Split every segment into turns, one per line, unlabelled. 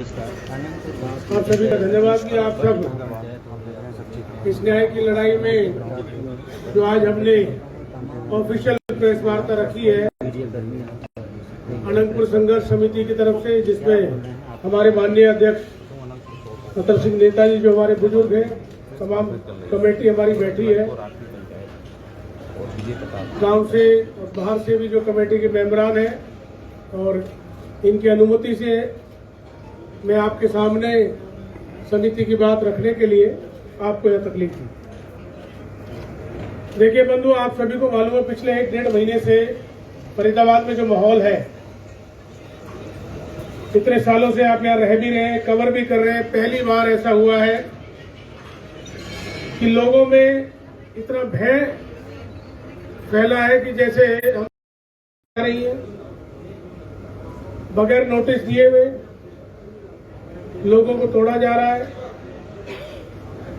आप सभी का धन्यवाद कि आप सब इस न्याय की लड़ाई में जो आज हमने ऑफिशियल प्रेस वार्ता रखी है अनंतपुर संघर्ष समिति की तरफ से, जिसमें हमारे माननीय अध्यक्ष नतर सिंह नेताजी जो हमारे बुजुर्ग हैं, तमाम कमेटी हमारी बैठी है, गांव से और बाहर से भी जो कमेटी के मेंबरान हैं, और इनकी अनुमति से मैं आपके सामने समिति की बात रखने के लिए आपको यह तकलीफ दी। देखिए बंधु, आप सभी को मालूम है पिछले 1-1.5 महीने से फरीदाबाद में जो माहौल है, इतने सालों से आप यहाँ रह भी रहे हैं, कवर भी कर रहे हैं, पहली बार ऐसा हुआ है कि लोगों में इतना भय फैला है कि जैसे हम रही है बगैर नोटिस दिए हुए लोगों को तोड़ा जा रहा है।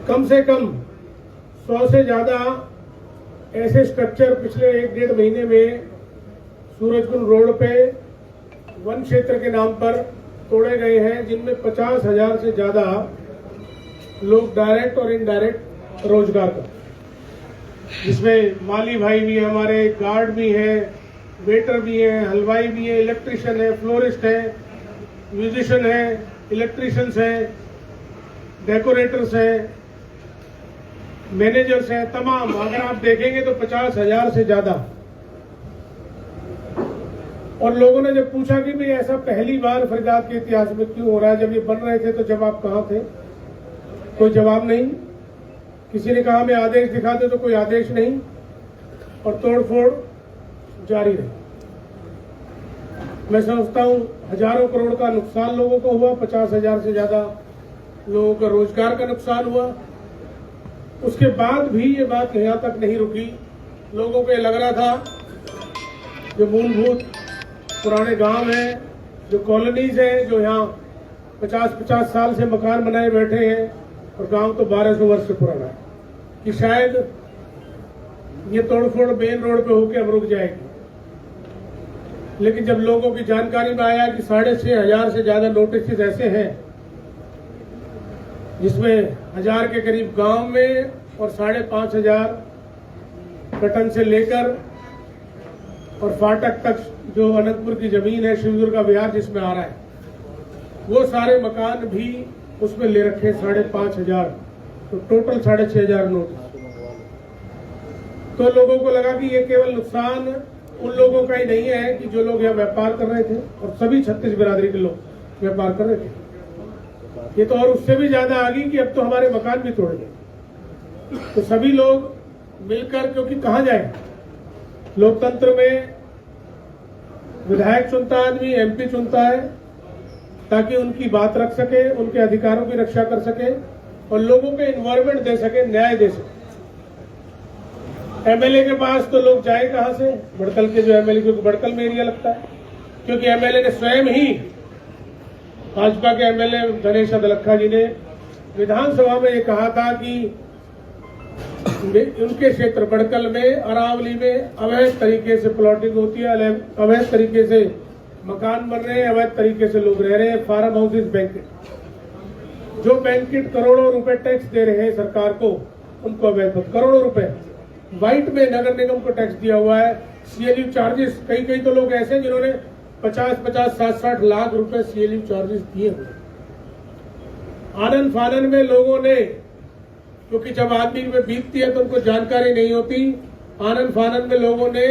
कम से कम 100 से ज्यादा ऐसे स्ट्रक्चर पिछले 1-1.5 महीने में सूरजकुंड रोड पे वन क्षेत्र के नाम पर तोड़े गए हैं, जिनमें 50,000 से ज्यादा लोग डायरेक्ट और इनडायरेक्ट रोजगार कर, जिसमें माली भाई भी है, हमारे गार्ड भी है, वेटर भी है, हलवाई भी है, इलेक्ट्रिशियन है, फ्लोरिस्ट है, म्यूजिशियन है, इलेक्ट्रिशियंस है, डेकोरेटर्स है, मैनेजर्स हैं, तमाम अगर आप देखेंगे तो 50,000 से ज्यादा। और लोगों ने जब पूछा कि भाई ऐसा पहली बार फरीदाबाद के इतिहास में क्यों हो रहा है, जब ये बन रहे थे तो जब आप कहाँ थे, कोई जवाब नहीं। किसी ने कहा हमें आदेश दिखा दे, तो कोई आदेश नहीं, और तोड़फोड़ जारी रही। मैं समझता हूं हजारों करोड़ का नुकसान लोगों को हुआ, 50,000 से ज्यादा लोगों का रोजगार का नुकसान हुआ। उसके बाद भी ये बात यहाँ तक नहीं रुकी। लोगों को ये लग रहा था जो मूलभूत पुराने गांव हैं, जो कॉलोनीज हैं, जो यहाँ 50-50 साल से मकान बनाए बैठे हैं, और गांव तो 1200 वर्ष से पुराना है, कि शायद ये तोड़फोड़ मेन रोड पे होके अब रुक जाएगी। लेकिन जब लोगों की जानकारी में आया कि 6,500 से ज्यादा नोटिस ऐसे हैं, जिसमें 1000 के करीब गांव में और 5,500 कटन से लेकर और फाटक तक जो अनंतपुर की जमीन है, शिवदुर्गा विहार जिसमें आ रहा है, वो सारे मकान भी उसमें ले रखे 5,500, तो टोटल 6,500 नोटिस। तो लोगों को लगा कि ये केवल नुकसान उन लोगों का ही नहीं है कि जो लोग यहाँ व्यापार कर रहे थे, और सभी 36 बिरादरी के लोग व्यापार कर रहे थे, ये तो और उससे भी ज्यादा आ गई कि अब तो हमारे मकान भी तोड़ गए। तो सभी लोग मिलकर, क्योंकि कहाँ जाए, लोकतंत्र में विधायक चुनता आदमी, एमपी चुनता है, ताकि उनकी बात रख सके, उनके अधिकारों की रक्षा कर सके और लोगों को इन्वायरमेंट दे सके, न्याय दे सके। एमएलए के पास तो लोग जाए कहां से, बड़कल के जो एमएलए, क्योंकि बड़कल में एरिया लगता है, क्योंकि एमएलए ने स्वयं ही, भाजपा के एमएलए गणेश अदलखा जी ने विधानसभा में ये कहा था कि उनके क्षेत्र बड़कल में, अरावली में अवैध तरीके से प्लॉटिंग होती है, अवैध तरीके से मकान बन रहे हैं, अवैध तरीके से लोग रह रहे हैं, फार्म हाउसेज, बैंकेट, जो बैंकेट करोड़ों रुपए टैक्स दे रहे हैं सरकार को, उनको अवैध करोड़ों रुपए व्हाइट में नगर निगम को टैक्स दिया हुआ है। सीएलयू चार्जेस, कई तो लोग ऐसे हैं जिन्होंने 50-50, 60-60 लाख रुपए सीएलयू चार्जेस दिए हुए। आनन फानन में लोगों ने, क्योंकि जब आदमी में बीतती है तो उनको जानकारी नहीं होती, आनन फानन में लोगों ने,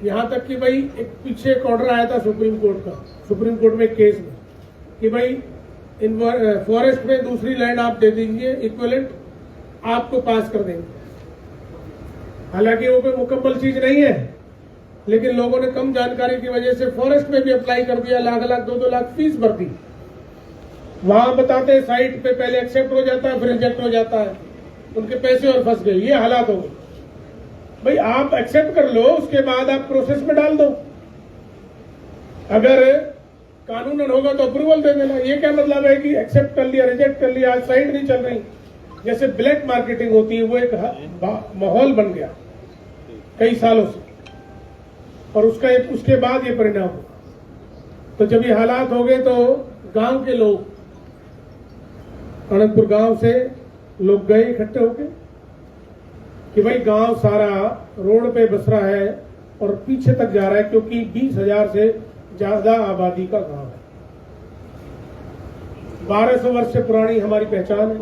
यहाँ तक कि भाई एक पीछे एक ऑर्डर आया था सुप्रीम कोर्ट का, सुप्रीम कोर्ट में एक केस में, कि भाई इन फॉरेस्ट में दूसरी लैंड आप दे दीजिए, इक्विवेलेंट आपको पास कर देंगे। हालांकि वो कोई मुकम्मल चीज नहीं है, लेकिन लोगों ने कम जानकारी की वजह से फॉरेस्ट में भी अप्लाई कर दिया, लाख 2-2 लाख फीस भर दी। वहां बताते हैं साइट पे पहले एक्सेप्ट हो जाता है, फिर रिजेक्ट हो जाता है, उनके पैसे और फंस गए। ये हालात हो गए। भाई आप एक्सेप्ट कर लो, उसके बाद आप प्रोसेस में डाल दो, अगर कानूनन होगा तो अप्रूवल दे देना। ये क्या मतलब है कि एक्सेप्ट कर लिया, रिजेक्ट कर लिया, आज साइट नहीं चल रही, जैसे ब्लैक मार्केटिंग होती है, वो एक माहौल बन गया कई सालों से, और उसके बाद ये परिणाम हो। तो जब ये हालात हो गए तो गांव के लोग अनंतपुर गांव से लोग गए इकट्ठे होके कि भाई गांव सारा रोड पे बस रहा है और पीछे तक जा रहा है, क्योंकि 20,000 से ज्यादा आबादी का गांव है। 1200 वर्ष से पुरानी हमारी पहचान है।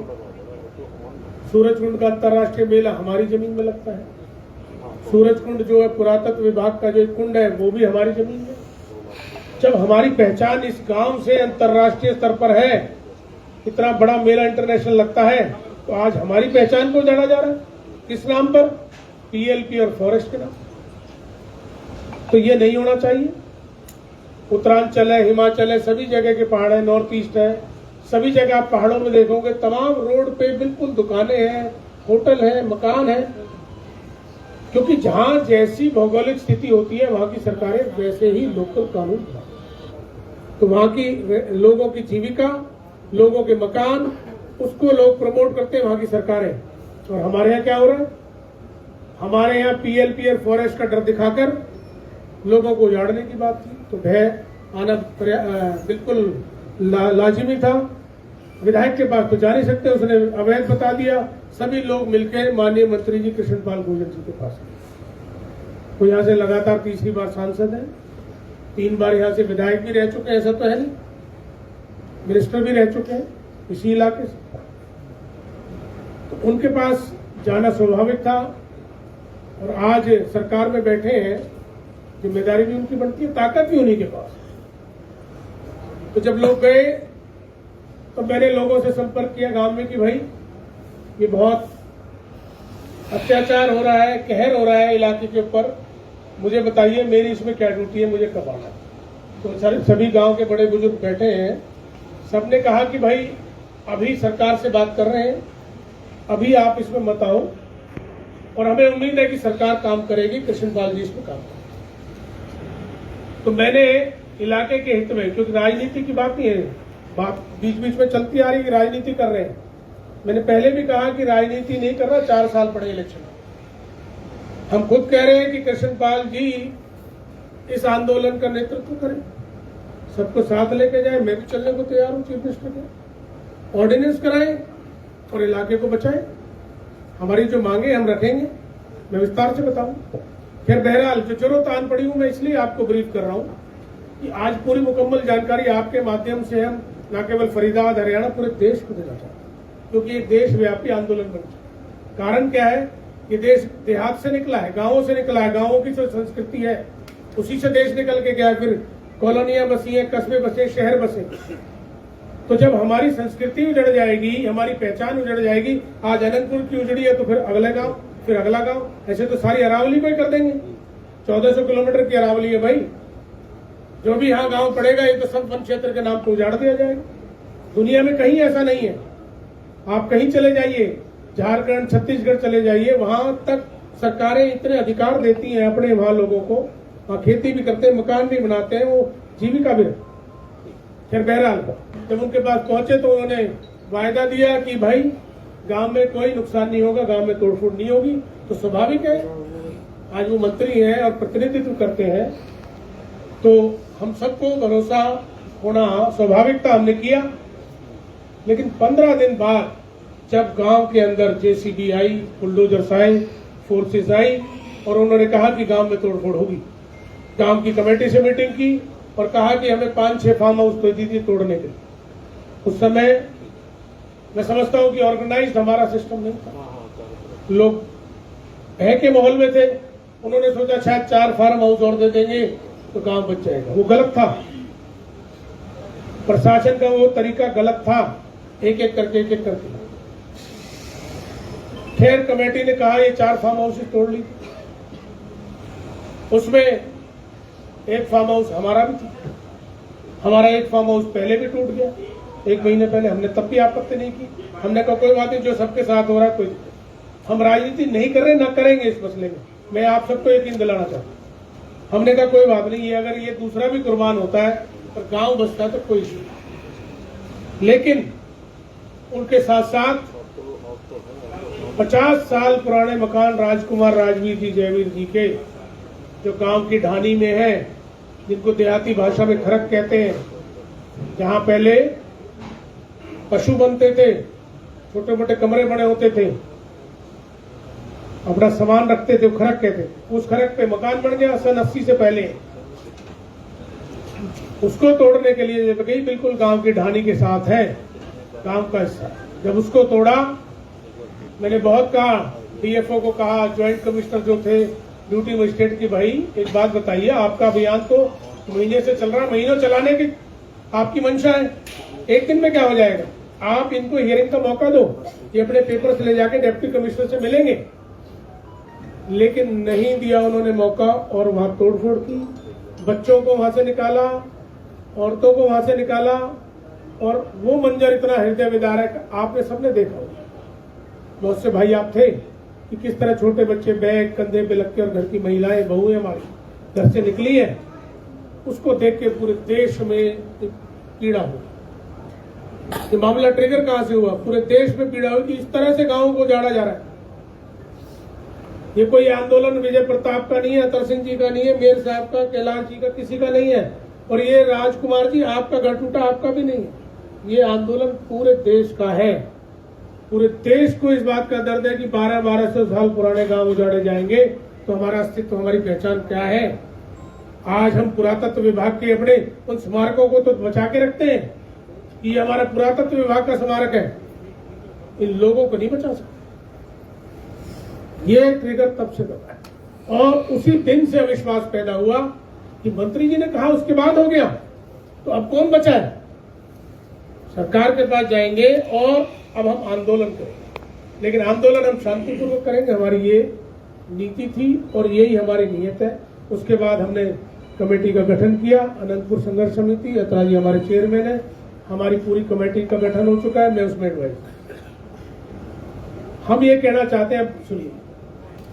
सूरजकुंड का अंतर्राष्ट्रीय मेला हमारी जमीन में लगता है। सूरजकुंड जो है पुरातत्व विभाग का जो कुंड है वो भी हमारी जमीन में। जब हमारी पहचान इस गांव से अंतर्राष्ट्रीय स्तर पर है, इतना बड़ा मेला इंटरनेशनल लगता है, तो आज हमारी पहचान को जाना जा रहा है किस नाम पर? पीएलपी और फॉरेस्ट के नाम। तो ये नहीं होना चाहिए। उत्तरांचल है, हिमाचल है, सभी जगह के पहाड़ है, नॉर्थ ईस्ट है, सभी जगह आप पहाड़ों में देखोगे तमाम रोड पे बिल्कुल दुकानें हैं, होटल है, मकान है, क्योंकि जहां जैसी भौगोलिक स्थिति होती है वहां की सरकारें वैसे ही लोकल कानून बनाती। तो वहां की लोगों की जीविका, लोगों के मकान, उसको लोग प्रमोट करते हैं वहां की सरकारें। और हमारे यहाँ क्या हो रहा है? हमारे यहाँ पीएलपी और फॉरेस्ट का डर दिखाकर लोगों को उजाड़ने की बात थी, तो भय आना बिल्कुल लाजिमी था। विधायक के पास तो जा नहीं सकते, उसने अवैध बता दिया। सभी लोग मिलकर माननीय मंत्री जी कृष्णपाल गुर्जर जी के पास गए। वो यहाँ से लगातार तीसरी बार सांसद है, 3 बार यहाँ से विधायक भी रह चुके हैं, ऐसा तो है नहीं, मिनिस्टर भी रह चुके हैं इसी इलाके से। तो उनके पास जाना स्वाभाविक था। और आज सरकार में बैठे हैं, जिम्मेदारी भी उनकी बनती है, ताकत भी उन्हीं के पास। तो जब लोग गए तो मैंने लोगों से संपर्क किया गांव में कि भाई ये बहुत अत्याचार हो रहा है, कहर हो रहा है इलाके के ऊपर, मुझे बताइए मेरी इसमें क्या ड्यूटी है, मुझे कब आना। तो सभी गांव के बड़े बुजुर्ग बैठे हैं, सबने कहा कि भाई अभी सरकार से बात कर रहे हैं, अभी आप इसमें मत आओ, और हमें उम्मीद है कि सरकार काम करेगी, कृष्णपाल जी इसमें काम करेंगे। तो मैंने इलाके के हित में, क्योंकि राजनीति की बात नहीं है, बात बीच बीच में चलती आ रही कि राजनीति कर रहे हैं, मैंने पहले भी कहा कि राजनीति नहीं कर रहा, 4 साल पड़े इलेक्शन। हम खुद कह रहे हैं कि कृष्णपाल जी इस आंदोलन का नेतृत्व करें, सबको साथ लेके जाए। मैं भी चलने को तैयार हूं चीफ मिनिस्टर के। ऑर्डिनेंस कराएं और इलाके को बचाएं। हमारी जो मांगे हम रखेंगे, मैं विस्तार से बताऊं। फिर बहरहाल जो जरूरत आन पड़ी हूं, मैं इसलिए आपको ब्रीफ कर रहा हूं कि आज पूरी मुकम्मल जानकारी आपके माध्यम से हम न केवल फरीदाबाद, हरियाणा, पूरे देश को देना चाहते हैं, क्योंकि एक देशव्यापी आंदोलन बन चुका। कारण क्या है? ये देश देहात से निकला है, गांवों से निकला है, गांवों की जो संस्कृति है उसी से देश निकल के गया। फिर कॉलोनियां बसी हैं, कस्बे बसे, शहर बसे। तो जब हमारी संस्कृति उजड़ जाएगी, हमारी पहचान उजड़ जाएगी, आज अनंतपुर की उजड़ी है तो फिर अगले गांव, फिर अगला गांव, ऐसे तो सारी अरावली को ही कर देंगे। 1400 किलोमीटर की अरावली है भाई, जो भी यहाँ गांव पड़ेगा ये तो सब वन क्षेत्र के नाम पर उजाड़ दिया जाएगा। दुनिया में कहीं ऐसा नहीं है। आप कहीं चले जाइए, झारखंड, छत्तीसगढ़ चले जाइए, वहां तक सरकारें इतने अधिकार देती हैं अपने वहां लोगों को, वहां खेती भी करते हैं, मकान भी बनाते हैं, वो जीविका भी रखते। फिर बहरहाल जब उनके पास पहुंचे तो उन्होंने वायदा दिया कि भाई गांव में कोई नुकसान नहीं होगा, गांव में तोड़फोड़ नहीं होगी। तो स्वाभाविक है, आज वो मंत्री हैं और प्रतिनिधित्व करते हैं, तो हम सबको भरोसा होना स्वाभाविक था, हमने किया। लेकिन 15 दिन बाद जब गांव के अंदर जेसीबी आई, बुलडोजर्स आए, फोर्सेस आई और उन्होंने कहा कि गांव में तोड़फोड़ होगी, गांव की कमेटी से मीटिंग की और कहा कि हमें 5-6 फार्म हाउस दे दीजिए तोड़ने के लिए। उस समय मैं समझता हूं कि ऑर्गेनाइज्ड हमारा सिस्टम नहीं था, लोग भय के माहौल में थे। उन्होंने सोचा शायद 4 फार्म हाउस और दे देंगे तो गांव बच जाएगा। वो गलत था, प्रशासन का वो तरीका गलत था, एक एक करके। खैर कमेटी ने कहा ये 4 फार्म हाउस तोड़ ली। उसमें एक फार्म हाउस हमारा भी था। हमारा एक फार्म हाउस पहले भी टूट गया, 1 महीने पहले। हमने तब भी आपत्ति नहीं की, हमने कहा कोई बात नहीं, जो सबके साथ हो रहा है, कोई हम राजनीति नहीं कर रहे, ना करेंगे इस मसले में। मैं आप सबको यकीन दिलाना चाहता हूँ। हमने कहा कोई बात नहीं, अगर ये दूसरा भी कुर्बान होता है और गांव बचता है तो कोई इश्यू नहीं। लेकिन उनके साथ साथ 50 साल पुराने मकान राजकुमार राजवीर जी, जयवीर जी के, जो गांव की ढानी में है, जिनको देहाती भाषा में खरक कहते हैं, जहां पहले पशु बनते थे, छोटे मोटे कमरे बने होते थे, अपना सामान रखते थे, खरक कहते थे। उस खरक पे मकान बन गया सन 80 से पहले। उसको तोड़ने के लिए जब गई, बिल्कुल गांव की ढानी के साथ है, गांव का हिस्सा। जब उसको तोड़ा, मैंने बहुत कहा, डीएफओ को कहा, ज्वाइंट कमिश्नर जो थे ड्यूटी मजिस्ट्रेट की, भाई एक बात बताइए, आपका अभियान तो महीने से चल रहा, महीनों चलाने की आपकी मंशा है, एक दिन में क्या हो जाएगा? आप इनको हियरिंग का मौका दो, ये अपने पेपर से ले जाके डिप्टी कमिश्नर से मिलेंगे। लेकिन नहीं दिया उन्होंने मौका, और वहां तोड़फोड़ की, बच्चों को वहां से निकाला, औरतों को वहां से निकाला, और वो मंजर इतना हृदय विदारक आपने सबने देखा होगा। बहुत से भाई आप थे कि किस तरह छोटे बच्चे बैग कंधे पे लग के, और घर की महिलाएं बहुएं हमारी घर से निकली है, उसको देख के पूरे देश में पीड़ा हुई। ये मामला ट्रिगर कहां से हुआ? पूरे देश में पीड़ा हुई कि इस तरह से गांवों को उजाड़ा जा रहा है। ये कोई आंदोलन विजय प्रताप का नहीं है, अतर सिंह जी का नहीं है, मेयर साहब का, कैलाश जी का, किसी का नहीं है। और ये राजकुमार जी, आपका घर टूटा, आपका भी नहीं है। ये आंदोलन पूरे देश का है। पूरे देश को इस बात का दर्द है कि 1200 साल पुराने गांव उजाड़े जाएंगे तो हमारा अस्तित्व, हमारी पहचान क्या है? आज हम पुरातत्व विभाग के अपने उन स्मारकों को तो बचा के रखते हैं कि ये हमारा पुरातत्व विभाग का स्मारक है, इन लोगों को नहीं बचा सकते। ये ट्रिगर तब से बना है, और उसी दिन से अविश्वास पैदा हुआ कि मंत्री जी ने कहा उसके बाद हो गया, तो अब कौन बचा है? सरकार के पास जाएंगे और अब हम आंदोलन करेंगे, लेकिन आंदोलन हम शांतिपूर्वक करेंगे, हमारी ये नीति थी और यही हमारी नीयत है। उसके बाद हमने कमेटी का गठन किया, अनंतपुर संघर्ष समिति, अत्रा जी हमारे चेयरमैन है, हमारी पूरी कमेटी का गठन हो चुका है, मैं उसमें एडवाइज। हम ये कहना चाहते हैं, अब सुनिए,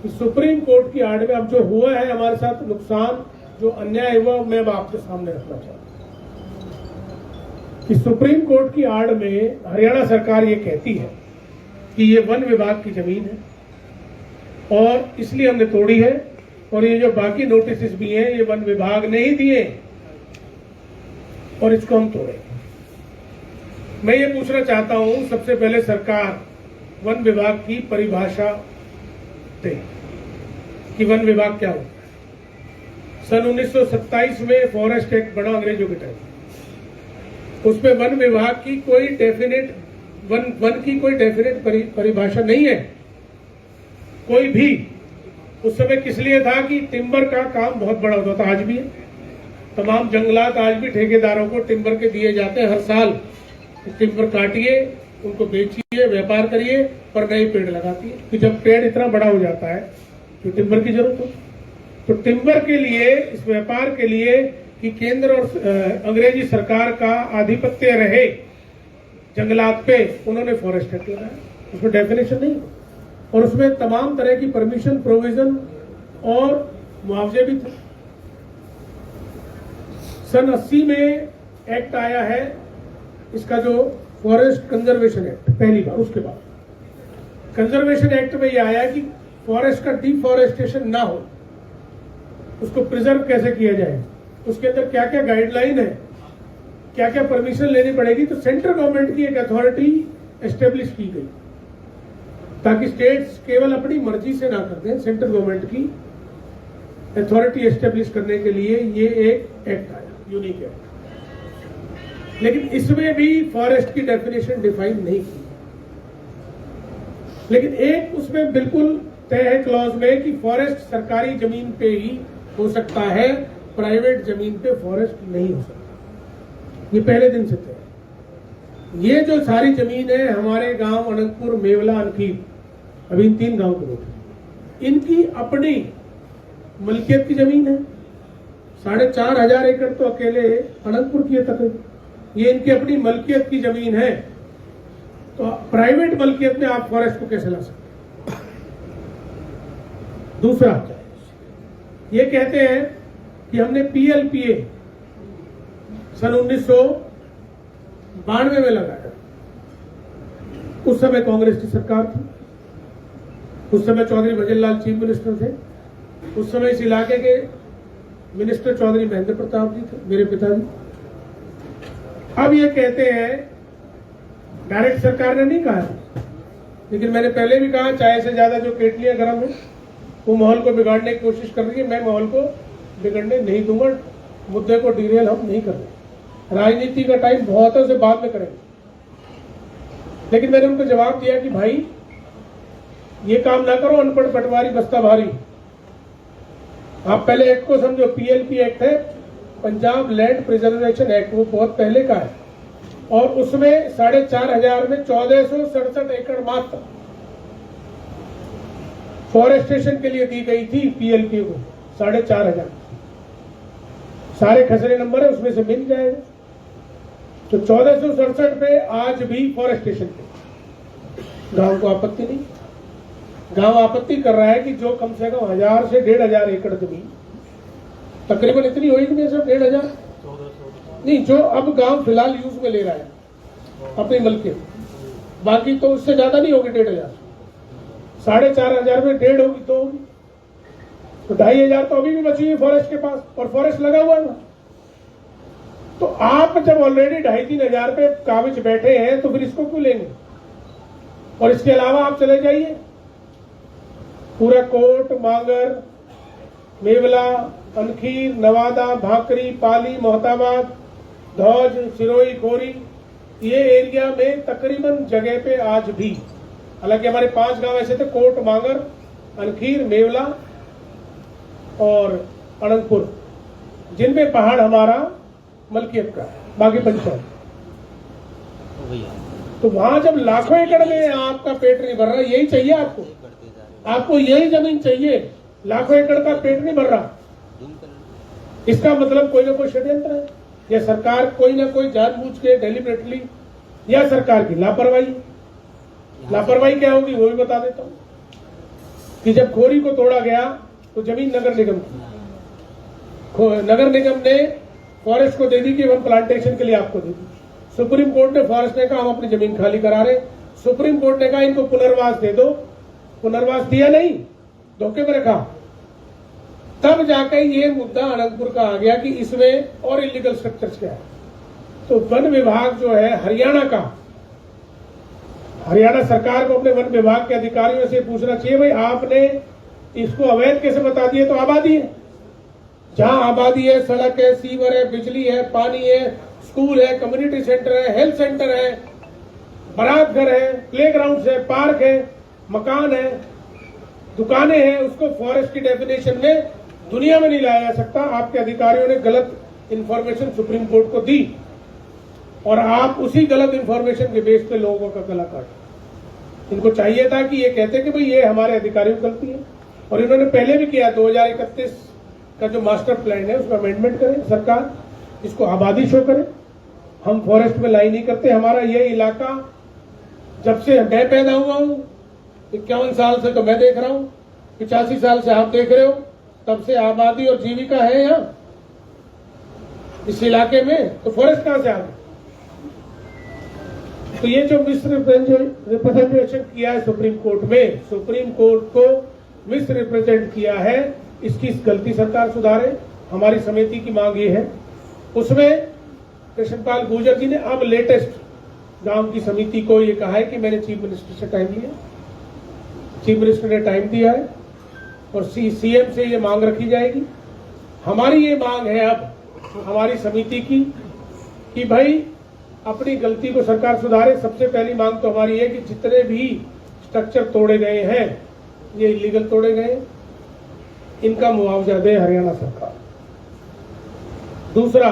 कि सुप्रीम कोर्ट की आड़ में अब जो हुआ है हमारे साथ नुकसान, जो अन्याय हुआ, मैं अब आपके सामने रखना चाहता हूं कि सुप्रीम कोर्ट की आड़ में हरियाणा सरकार ये कहती है कि ये वन विभाग की जमीन है और इसलिए हमने तोड़ी है, और ये जो बाकी नोटिस भी हैं ये वन विभाग ने ही दिए और इसको हम तोड़े। मैं ये पूछना चाहता हूं, सबसे पहले सरकार वन विभाग की परिभाषा दे कि वन विभाग क्या होता है। सन 1927 में फॉरेस्ट एक्ट बना अंग्रेजों के टाइम, उसमें वन विभाग की कोई डेफिनेट वन की कोई डेफिनेट परिभाषा नहीं है कोई भी। उस समय किस लिए था कि टिम्बर का काम बहुत बड़ा होता था, आज भी है। तमाम जंगलात आज भी ठेकेदारों को टिम्बर के दिए जाते हैं हर साल। टिम्बर काटिए, उनको बेचिए, व्यापार करिए और नए पेड़ लगाती है। तो जब पेड़ इतना बड़ा हो जाता है तो टिम्बर की जरूरत हो, तो टिम्बर के लिए, इस व्यापार के लिए कि केंद्र और अंग्रेजी सरकार का आधिपत्य रहे जंगलात पे, उन्होंने फॉरेस्ट एक्ट लगाया। उसमें डेफिनेशन नहीं और उसमें तमाम तरह की परमिशन, प्रोविजन और मुआवजे भी थे। सन 80 में एक्ट आया है इसका, जो फॉरेस्ट कंजर्वेशन एक्ट, पहली बार। उसके बाद कंजर्वेशन एक्ट में यह आया कि फॉरेस्ट का डिफॉरेस्टेशन ना हो, उसको प्रिजर्व कैसे किया जाए, उसके अंदर क्या क्या गाइडलाइन है, क्या क्या परमिशन लेनी पड़ेगी। तो सेंट्रल गवर्नमेंट की एक अथॉरिटी एस्टेब्लिश की गई ताकि स्टेट्स केवल अपनी मर्जी से ना कर दें। सेंट्रल गवर्नमेंट की अथॉरिटी एस्टेब्लिश करने के लिए ये एक एक्ट आया, यूनिक एक्ट। लेकिन इसमें भी फॉरेस्ट की डेफिनेशन डिफाइन नहीं की, लेकिन एक उसमें बिल्कुल तय है क्लॉज में कि फॉरेस्ट सरकारी जमीन पे ही हो सकता है, प्राइवेट जमीन पे फॉरेस्ट नहीं हो सकता। ये पहले दिन से तय। ये जो सारी जमीन है हमारे गांव अनंतपुर, मेवला, अनखीर, अभी इन 3 गांव के लोग, इनकी अपनी मलकियत की जमीन है। 4,500 एकड़ तो अकेले अनंतपुर की है तकरीबन, ये इनकी अपनी मलकियत की जमीन है। तो प्राइवेट मलकियत में आप फॉरेस्ट को कैसे ला सकते? दूसरा, ये कहते हैं कि हमने पीएलपीए सन 1992 में लगाया। उस समय कांग्रेस की सरकार थी, उस समय चौधरी भजनलाल चीफ मिनिस्टर थे, उस समय इस इलाके के मिनिस्टर चौधरी महेंद्र प्रताप जी थे, मेरे पिताजी। अब ये कहते हैं डायरेक्ट सरकार ने नहीं कहा है, लेकिन मैंने पहले भी कहा चाय से ज्यादा जो केटलियां गर्म है वो माहौल को बिगाड़ने की कोशिश कर रही है। मैं माहौल को बिगड़ने नहीं दूंगा, मुद्दे को डिरेल हम नहीं कर रहे। राजनीति का टाइम बहुत है, उसे बाद में करेंगे। लेकिन मैंने उनको जवाब दिया कि भाई ये काम ना करो, अनपढ़ पटवारी बस्ता भारी। आप पहले एक्ट को समझो। पीएलपी एक्ट है, पंजाब लैंड प्रिजर्वेशन एक्ट, वो बहुत पहले का है और उसमें 4,500 में 1467 एकड़ मात्र फॉरेस्टेशन के लिए दी गई थी पीएलपी को। 4,500 सारे खसरे नंबर है, उसमें से मिल जाएगा। तो 1467 पे आज भी फॉरेस्टेशन पे गांव को आपत्ति नहीं। गांव आपत्ति कर रहा है कि जो कम से कम 1000 से 1,500 एकड़ जमीन, तकरीबन इतनी होगी नहीं, सब 1,500 नहीं, जो अब गांव फिलहाल यूज में ले रहा है अपनी मलकियत, बाकी तो उससे ज्यादा नहीं होगी। 1,500 4,500 में 1.5 होगी तो होगी, तो 2,500 तो अभी भी बची है फॉरेस्ट के पास, और फॉरेस्ट लगा हुआ है। तो आप जब ऑलरेडी 2,500-3,000 पे काबिज बैठे हैं तो फिर इसको क्यों लेंगे? और इसके अलावा आप चले जाइए पूरा कोट, मांगर, मेवला, अनखीर, नवादा, भाकरी, पाली, मोहताबाद, धौज, सिरोही, खोरी, ये एरिया में तकरीबन जगह पे आज भी, हालांकि हमारे 5 गांव ऐसे थे, कोट, मांगर, अनखीर, मेवला और अनंतपुर, जिनमें पहाड़ हमारा मलकियत का है, बाकी पंचायत। तो वहां जब लाखों एकड़ में आपका पेट नहीं भर रहा, यही चाहिए आपको, आपको यही जमीन चाहिए, लाखों एकड़ का पेट नहीं भर रहा, इसका मतलब कोई ना कोई षड्यंत्र है, या सरकार कोई ना कोई जानबूझ के डेलिबरेटली, या सरकार की लापरवाही। लापरवाही क्या होगी वो भी बता देता हूं कि जब खोरी को तोड़ा गया तो जमीन नगर निगम की, नगर निगम ने फॉरेस्ट को दे दी कि हम प्लांटेशन के लिए आपको दे दी। सुप्रीम कोर्ट ने, फॉरेस्ट ने कहा हम अपनी जमीन खाली करा रहे, सुप्रीम कोर्ट ने कहा इनको पुनर्वास दे दो, पुनर्वास दिया नहीं, धोखे में रखा। तब जाकर ये मुद्दा अनंतपुर का आ गया कि इसमें और इलीगल स्ट्रक्चर्स क्या है। तो वन विभाग जो है हरियाणा का, हरियाणा सरकार को अपने वन विभाग के अधिकारियों से पूछना चाहिए, भाई आपने इसको अवैध कैसे बता दिए? तो आबादी है, जहां आबादी है, सड़क है, सीवर है, बिजली है, पानी है, स्कूल है, कम्युनिटी सेंटर है, हेल्थ सेंटर है, बारात घर है, प्ले ग्राउंड है, पार्क है, मकान है, दुकानें हैं, उसको फॉरेस्ट की डेफिनेशन में दुनिया में नहीं लाया जा सकता। आपके अधिकारियों ने गलत इंफॉर्मेशन सुप्रीम कोर्ट को दी और आप उसी गलत इंफॉर्मेशन के बेस पे लोगों का गला काटा। इनको चाहिए था कि ये कहते कि भाई ये हमारे अधिकारियों की गलती है, और इन्होंने पहले भी किया। 2031 का जो मास्टर प्लान है उसमें अमेंडमेंट करें सरकार, इसको आबादी शो करे। हम फॉरेस्ट में लाई नहीं करते। हमारा ये इलाका जब से मैं पैदा हुआ हूं, 51 साल से तो मैं देख रहा हूं, 85 साल से आप देख रहे हो, तब से आबादी और जीविका है यहाँ इस इलाके में, तो फॉरेस्ट कहां से आ गए? तो ये जो मिसरिप्रेजेंटेशन किया है सुप्रीम कोर्ट में, सुप्रीम कोर्ट को मिसरिप्रेजेंट किया है, इसकी गलती सरकार सुधारे। हमारी समिति की मांग ये है। उसमें कृष्णपाल गुर्जर जी ने अब लेटेस्ट गांव की समिति को ये कहा है कि मैंने चीफ मिनिस्टर से टाइम लिया, चीफ मिनिस्टर ने टाइम दिया है और सीएम से ये मांग रखी जाएगी। हमारी ये मांग है अब हमारी समिति की कि भाई अपनी गलती को सरकार सुधारे। सबसे पहली मांग तो हमारी है कि जितने भी स्ट्रक्चर तोड़े गए हैं, ये इलीगल तोड़े गए, इनका मुआवजा दे हरियाणा सरकार। दूसरा,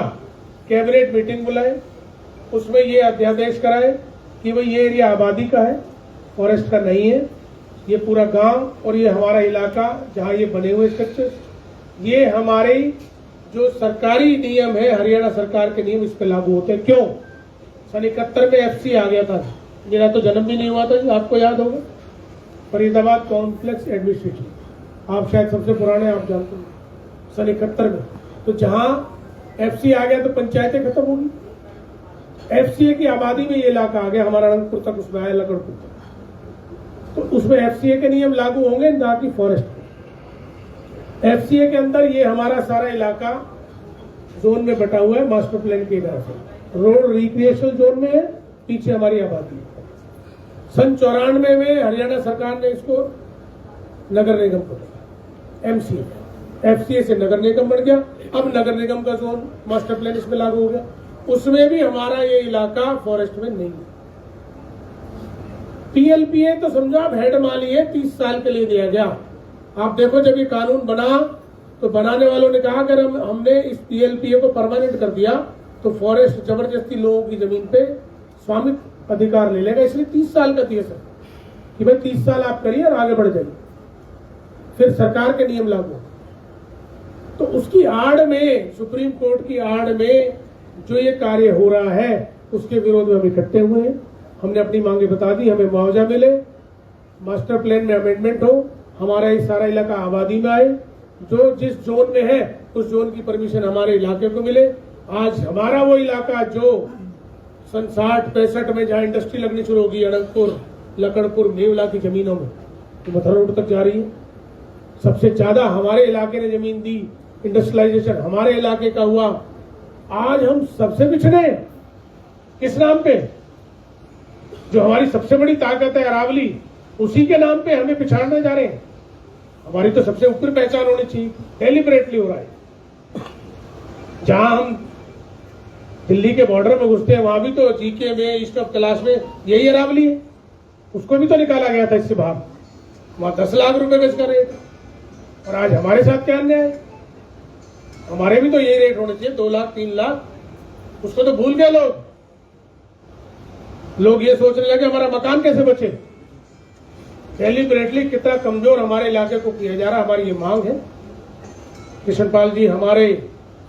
कैबिनेट मीटिंग बुलाए, उसमें ये अध्यादेश कराए कि भाई ये एरिया आबादी का है, फॉरेस्ट का नहीं है, ये पूरा गांव और ये हमारा इलाका जहां ये बने हुए स्ट्रक्चर, ये हमारे जो सरकारी नियम है, हरियाणा सरकार के नियम इस पे लागू होते हैं। क्यों? सन 71 में FC आ गया था, मेरा तो जन्म भी नहीं हुआ था, आपको याद होगा, फरीदाबाद कॉम्प्लेक्स एडमिनिस्ट्रेशन, आप शायद सबसे पुराने, आप जानते हैं, सन 71 में। तो जहां FC आ गया तो पंचायतें खत्म होगी। FCA की आबादी में ये इलाका आ गया, हमारा अनंतपुर तक उसमें आया, लकड़पुर तक, तो उसमें FCA के नियम लागू होंगे, ना कि फॉरेस्ट। FCA के अंदर ये हमारा सारा इलाका जोन में बटा हुआ है मास्टर प्लान के हिसाब से। रोड रिक्रिएशनल जोन में है, पीछे हमारी आबादी है। सन 94 में हरियाणा सरकार ने इसको नगर निगम को दिया, एमसीए, एफसीए से नगर निगम बन गया। अब नगर निगम का जोन मास्टर प्लान इसमें लागू हो गया। उसमें भी हमारा ये इलाका फॉरेस्ट में नहीं है। पीएलपीए तो समझो आप हेड माली है, 30 साल के लिए दिया गया। आप देखो जब ये कानून बना तो बनाने वालों ने कहा अगर हमने इस पीएलपीए को परमानेंट कर दिया तो फॉरेस्ट जबरदस्ती लोगों की जमीन पे स्वामित्व अधिकार ले लेगा, इसलिए 30 साल का दिया सर कि भाई 30 साल आप करिए और आगे बढ़ जाइए। फिर सरकार के नियम लागू, तो उसकी आड़ में, सुप्रीम कोर्ट की आड़ में जो ये कार्य हो रहा है उसके विरोध में हम इकट्ठे हुए हैं। हमने अपनी मांगे बता दी, हमें मुआवजा मिले, मास्टर प्लान में अमेंडमेंट हो, हमारा ये सारा इलाका आबादी में आए, जो जिस जोन में है उस जोन की परमिशन हमारे इलाके को मिले। आज हमारा वो इलाका जो सन 60-65 में जहाँ इंडस्ट्री लगनी शुरू होगी, अनंतपुर, लकड़पुर, मेवला की जमीनों में, तो मथुरा रोड तक जा रही है। सबसे ज्यादा हमारे इलाके ने जमीन दी, इंडस्ट्रियलाइजेशन हमारे इलाके का हुआ। आज हम सबसे पिछड़े हैं, किस नाम पे? जो हमारी सबसे बड़ी ताकत है अरावली, उसी के नाम पे हमें पिछाड़ने जा रहे हैं। हमारी तो सबसे ऊपर पहचान होनी चाहिए, डेलिबरेटली हो रहा है। जहां हम दिल्ली के बॉर्डर में घुसते हैं वहां भी तो जीके में, ईस्ट ऑफ कैलाश में यही अरावली है, उसको भी तो निकाला गया था इससे बाहर, वहां 10 लाख रुपए बेच कर रहे थे। और आज हमारे साथ क्या अन्याय है? हमारे भी तो यही रेट होने चाहिए, 2 लाख 3 लाख, उसको तो भूल गए लोग ये सोचने लगे हमारा मकान कैसे बचे। डेलिबरेटली कितना कमजोर हमारे इलाके को किया जा रहा है, हमारी ये मांग है। कृष्णपाल जी हमारे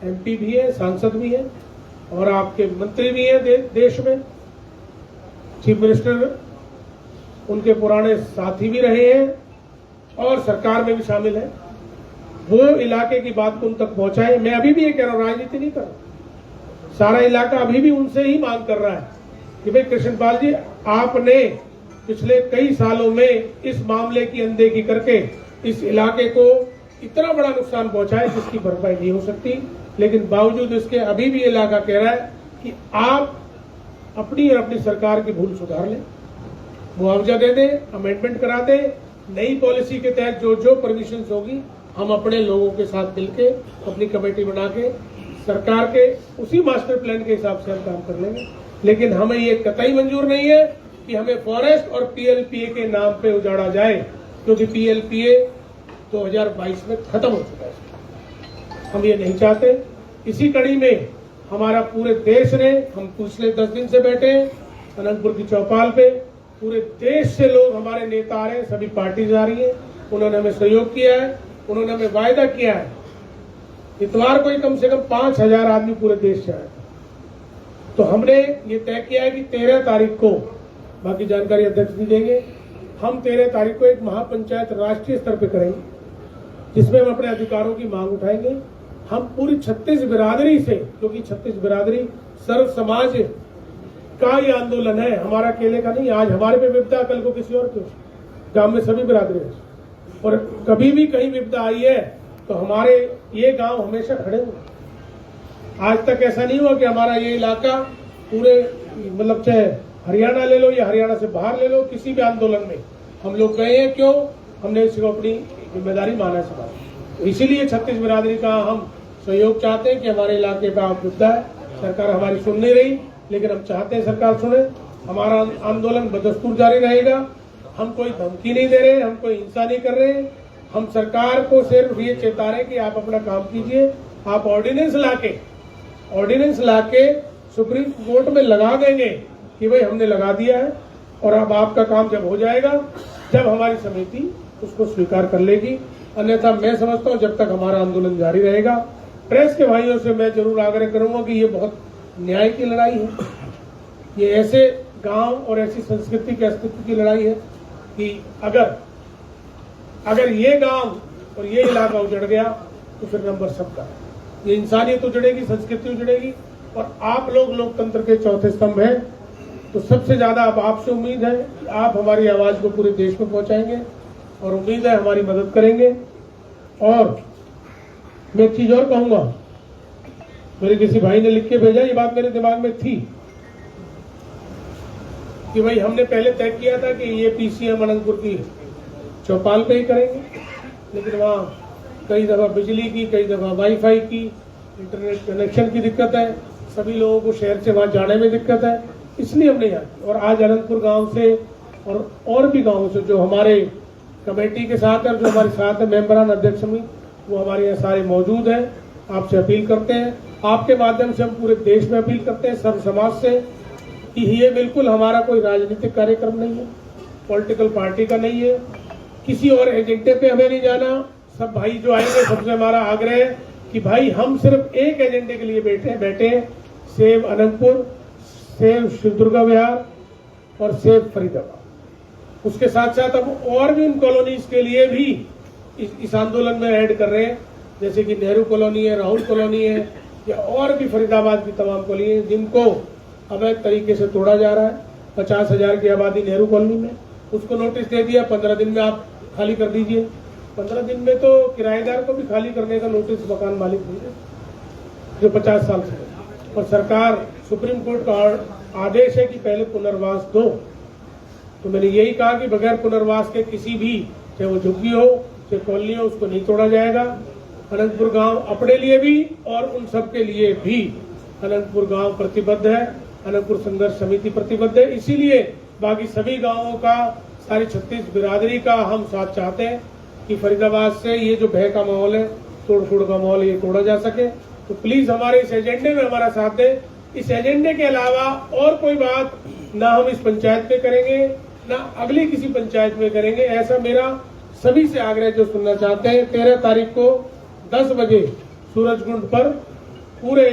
एमपी भी है, सांसद भी है और आपके मंत्री भी हैं देश में, चीफ मिनिस्टर उनके पुराने साथी भी रहे हैं और सरकार में भी शामिल है। वो इलाके की बात को उन तक पहुंचाए। मैं अभी भी ये कह रहा हूं, राजनीति नहीं कर रहा, सारा इलाका अभी भी उनसे ही मांग कर रहा है कि भाई कृष्णपाल जी, आपने पिछले कई सालों में इस मामले की अनदेखी करके इस इलाके को इतना बड़ा नुकसान पहुंचाया जिसकी भरपाई नहीं हो सकती, लेकिन बावजूद इसके अभी भी इलाका कह रहा है कि आप अपनी और अपनी सरकार की भूल सुधार लें, मुआवजा दे दें, अमेंडमेंट करा दें, नई पॉलिसी के तहत जो जो परमिशन होगी हम अपने लोगों के साथ मिलके अपनी कमेटी बना के सरकार के उसी मास्टर प्लान के हिसाब से हम काम कर लेंगे। लेकिन हमें ये कतई मंजूर नहीं है कि हमें फॉरेस्ट और पीएलपीए के नाम पे उजाड़ा जाए, क्योंकि पीएलपीए 2022 में खत्म हो चुका है। हम ये नहीं चाहते। इसी कड़ी में हमारा पूरे देश ने, हम पिछले 10 दिन से बैठे हैं अनंतपुर की चौपाल पे, पूरे देश से लोग हमारे नेता आ रहे हैं, सभी पार्टीज आ रही है, उन्होंने हमें सहयोग किया है, उन्होंने हमें वायदा किया है। इतवार को ही कम से कम 5000 आदमी पूरे देश से आए। तो हमने ये तय किया है कि 13 तारीख को, बाकी जानकारी अध्यक्ष भी देंगे, हम 13 तारीख को एक महापंचायत राष्ट्रीय स्तर पे करेंगे, जिसमें हम अपने अधिकारों की मांग उठाएंगे। हम पूरी 36 बिरादरी से, क्योंकि 36 बिरादरी सर्व समाज का ये आंदोलन है, हमारा अकेले का नहीं। आज हमारे पे विपदा, कल को किसी और के, गांव में सभी बिरादरी है, और कभी भी कहीं विपदा आई है तो हमारे ये गांव हमेशा खड़े हुए। आज तक ऐसा नहीं हुआ कि हमारा ये इलाका पूरे, मतलब चाहे हरियाणा ले लो या हरियाणा से बाहर ले लो, किसी भी आंदोलन में हम लोग गए हैं। क्यों? हमने इसको अपनी जिम्मेदारी माना है सरकार। तो इसीलिए 36 बिरादरी का हम सहयोग चाहते हैं कि हमारे इलाके का मुद्दा है, सरकार हमारी सुन नहीं रही, लेकिन हम चाहते हैं सरकार सुने। हमारा आंदोलन बदस्तूर जारी रहेगा। हम कोई धमकी नहीं दे रहे, हम कोई हिंसा नहीं कर रहे। हम सरकार को सिर्फ ये चेता रहे कि आप अपना काम कीजिए। आप ऑर्डिनेंस लाके सुप्रीम कोर्ट में लगा देंगे कि भाई हमने लगा दिया है, और अब आपका काम जब हो जाएगा, जब हमारी समिति उसको स्वीकार कर लेगी। अन्यथा मैं समझता हूं जब तक हमारा आंदोलन जारी रहेगा। प्रेस के भाइयों से मैं जरूर आग्रह करूंगा कि ये बहुत न्याय की लड़ाई है, ये ऐसे गांव और ऐसी संस्कृति के अस्तित्व की लड़ाई है कि अगर ये गांव और ये इलाका उजड़ गया तो फिर नंबर सबका, ये इंसानियत उजड़ेगी, संस्कृति उजड़ेगी। और आप लोग लोकतंत्र के चौथे स्तंभ हैं, तो सबसे ज्यादा अब आपसे उम्मीद है कि आप हमारी आवाज को पूरे देश में पहुंचाएंगे, और उम्मीद है हमारी मदद करेंगे। और मैं एक चीज और कहूंगा, मेरे किसी भाई ने लिख के भेजा, ये बात मेरे दिमाग में थी। कि भाई हमने पहले तय किया था कि ये पीसीएम अनंतपुर की चौपाल पे ही करेंगे, लेकिन वहाँ कई दफ़ा बिजली की, कई दफ़ा वाईफाई की, इंटरनेट कनेक्शन की दिक्कत है, सभी लोगों को शहर से वहाँ जाने में दिक्कत है, इसलिए हमने यहाँ की। और आज अनंतपुर गांव से और भी गांवों से जो हमारे कमेटी के साथ है, जो हमारे साथ है मेंबरान अध्यक्ष समिति, वो हमारे यहाँ सारे मौजूद हैं। आपसे अपील करते हैं, आपके माध्यम से हम पूरे देश में अपील करते हैं सर्व समाज से कि ये बिल्कुल हमारा कोई राजनीतिक कार्यक्रम नहीं है, पॉलिटिकल पार्टी का नहीं है, किसी और एजेंडे पे हमें नहीं जाना। सब भाई जो आएंगे सबसे हमारा आग्रह है कि भाई हम सिर्फ एक एजेंडे के लिए बैठे हैं, सेव अनंतपुर, सेव शिव दुर्गा विहार और सेव फरीदाबाद। उसके साथ साथ हम और भी उन कॉलोनीज के लिए भी इस आंदोलन में ऐड कर रहे हैं, जैसे कि नेहरू कॉलोनी है, राहुल कॉलोनी है, या और भी फरीदाबाद की तमाम कॉलोनी है जिनको अवैध तरीके से तोड़ा जा रहा है। 50,000 की आबादी नेहरू कॉलोनी में, उसको नोटिस दे दिया 15 दिन में आप खाली कर दीजिए। 15 दिन में तो किराएदार को भी खाली करने का नोटिस मकान मालिक दे जो 50 साल से, और सरकार सुप्रीम कोर्ट का आदेश है कि पहले पुनर्वास दो। तो मैंने यही कहा कि बगैर पुनर्वास के किसी भी, चाहे वो झुग्गी हो चाहे कॉलोनी हो, उसको नहीं तोड़ा जाएगा। अनंतपुर गांव अपने लिए भी और उन सब के लिए भी अनंतपुर गांव प्रतिबद्ध है, अनंतपुर संघर्ष समिति प्रतिबद्ध है। इसीलिए बाकी सभी गांवों का, सारी 36 बिरादरी का हम साथ चाहते हैं कि फरीदाबाद से ये जो भय का माहौल है, तोड़ फोड़ का माहौल, ये तोड़ा जा सके। तो प्लीज हमारे इस एजेंडे में हमारा साथ दें। इस एजेंडे के अलावा और कोई बात ना हम इस पंचायत में करेंगे, ना अगली किसी पंचायत में करेंगे, ऐसा मेरा सभी से आग्रह जो सुनना चाहते हैं। 13 तारीख को 10 बजे सूरजकुंड पर पूरे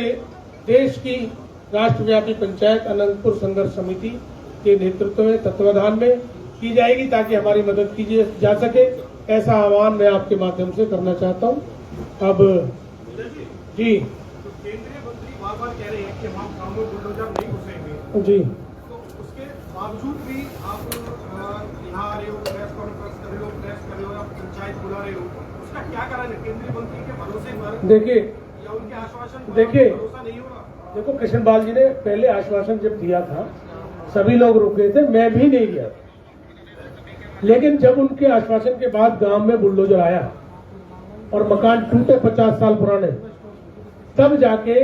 देश की राष्ट्रव्यापी पंचायत अनंतपुर संघर्ष समिति के नेतृत्व में, तत्वाधान में की जाएगी, ताकि हमारी मदद की जा सके। ऐसा आह्वान मैं आपके माध्यम से करना चाहता हूँ। अब जी,
तो केंद्रीय मंत्री बार-बार कह रहे हैं कि हम गाँव में बुलडोजर नहीं घुसेंगे
जी,
तो उसके बावजूद भी आप यहाँ आ रहे हो, प्रेस कॉन्फ्रेंस कर रहे हो, प्रेस कर रहे हो या पंचायत बुला रहे हो, उसका क्या कारण है? केंद्रीय मंत्री के भरोसे पर
देखिए
या उनके आश्वासन पर
देखिए
भरोसा नहीं होगा?
देखो, कृष्णपाल जी ने पहले आश्वासन जब दिया था सभी लोग रुक गए थे, मैं भी नहीं गया था। लेकिन जब उनके आश्वासन के बाद गांव में बुलडोजर आया और मकान टूटे 50 साल पुराने, तब जाके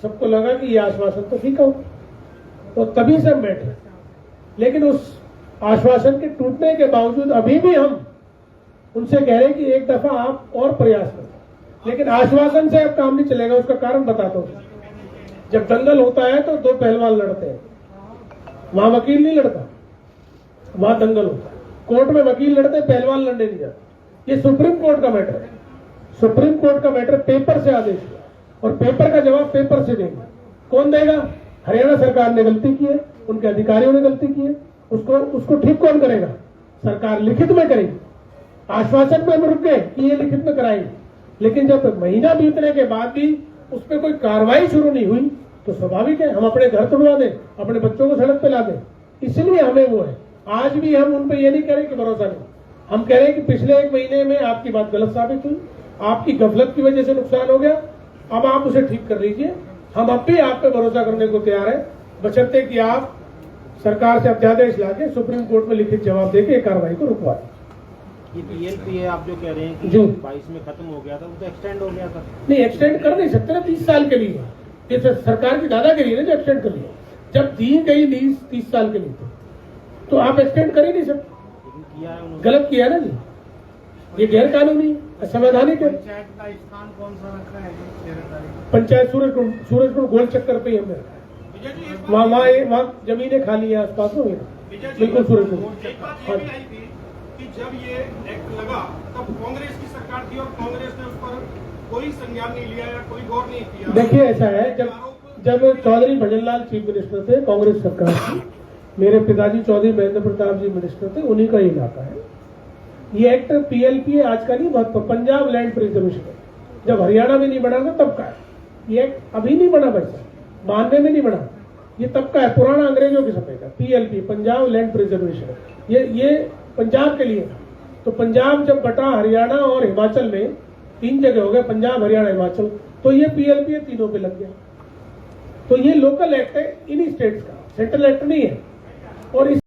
सबको लगा कि ये आश्वासन तो फीका हो, तो तभी से हम बैठे। लेकिन उस आश्वासन के टूटने के बावजूद अभी भी हम उनसे कह रहे हैं कि एक दफा आप और प्रयास करें, लेकिन आश्वासन से अब काम नहीं चलेगा। उसका कारण बताता हूं। जब दंगल होता है तो दो पहलवान लड़ते हैं, वहां वकील नहीं लड़ता, वहां दंगल होता है। कोर्ट में वकील लड़ते, पहलवान लड़ने नहीं जाते। ये सुप्रीम कोर्ट का मैटर है। सुप्रीम कोर्ट का मैटर पेपर से आदेश हुआ और पेपर का जवाब पेपर से देंगे। कौन देगा? हरियाणा सरकार ने गलती की है, उनके अधिकारियों ने गलती की है, उसको ठीक कौन करेगा? सरकार लिखित में करेगी। आश्वासन में हम रुक गए कि ये लिखित में कराएंगे, लेकिन जब महीना बीतने के बाद भी उस पर कोई कार्रवाई शुरू नहीं हुई तो स्वाभाविक है हम अपने घर तोड़वा दें, अपने बच्चों को सड़क पे ला दें। इसलिए हमें वो है। आज भी हम उन पर ये नहीं कह रहे कि भरोसा नहीं, हम कह रहे हैं कि पिछले 1 महीने में आपकी बात गलत साबित हुई, आपकी गफलत की वजह से नुकसान हो गया, अब आप उसे ठीक कर लीजिए। हम अब भी आप पे भरोसा करने को तैयार है, बशर्ते कि आप सरकार से अध्यादेश लाके सुप्रीम कोर्ट में लिखित जवाब देके कार्रवाई को रुकवाएं।
ये पीएलपीए आप जो कह रहे हैं कि
जी।
22 में खत्म हो गया था, वो तो एक्सटेंड हो गया था।
नहीं, एक्सटेंड कर नहीं सकते ना 30 साल के लिए। ये सरकार की दादागिरी है ना जो एक्सटेंड कर लिया। जब दी गई लीज 30 साल के लिए तो आप एक्सटेंड कर ही नहीं सकते।
लेकिन किया है उन्होंने।
गलत किया ना जी, ये गैर कानूनी, असंवैधानिक है।
पंचायत का स्थान कौन सा रखा है? 13 तारीख
पंचायत सूरजकुंड गोल चक्कर पे ही हमने रखा है। वहाँ जमीनें खाली है आसपास में, बिल्कुल सूरजकुंड।
एक बात ये भी आई थी कि जब ये एक्ट लगा तब कांग्रेस की सरकार थी और कांग्रेस ने उस पर कोई संज्ञान नहीं लिया या कोई गौर नहीं किया।
देखिए ऐसा है, जब चौधरी भजनलाल चीफ मिनिस्टर थे, कांग्रेस सरकार थी, मेरे पिताजी चौधरी महेंद्र प्रताप जी मिनिस्टर थे, उन्हीं का इलाका है। ये एक्ट पीएलपीए आज का नहीं, बहुत पंजाब लैंड प्रिजर्वेशन है, जब हरियाणा में नहीं बना था तब का है। ये एक्ट अभी नहीं बना वैसा, 92 में नहीं बना, ये तब का है, पुराना अंग्रेजों के समय का। पीएलपी पंजाब लैंड प्रिजर्वेशन, ये पंजाब के लिए था। तो पंजाब जब बटा हरियाणा और हिमाचल में, 3 जगह हो गए, पंजाब हरियाणा हिमाचल, तो ये पीएलपीए तीनों पे लग गया। तो ये लोकल एक्ट है इन्हीं स्टेट्स का, सेंट्रल एक्ट नहीं है। और इस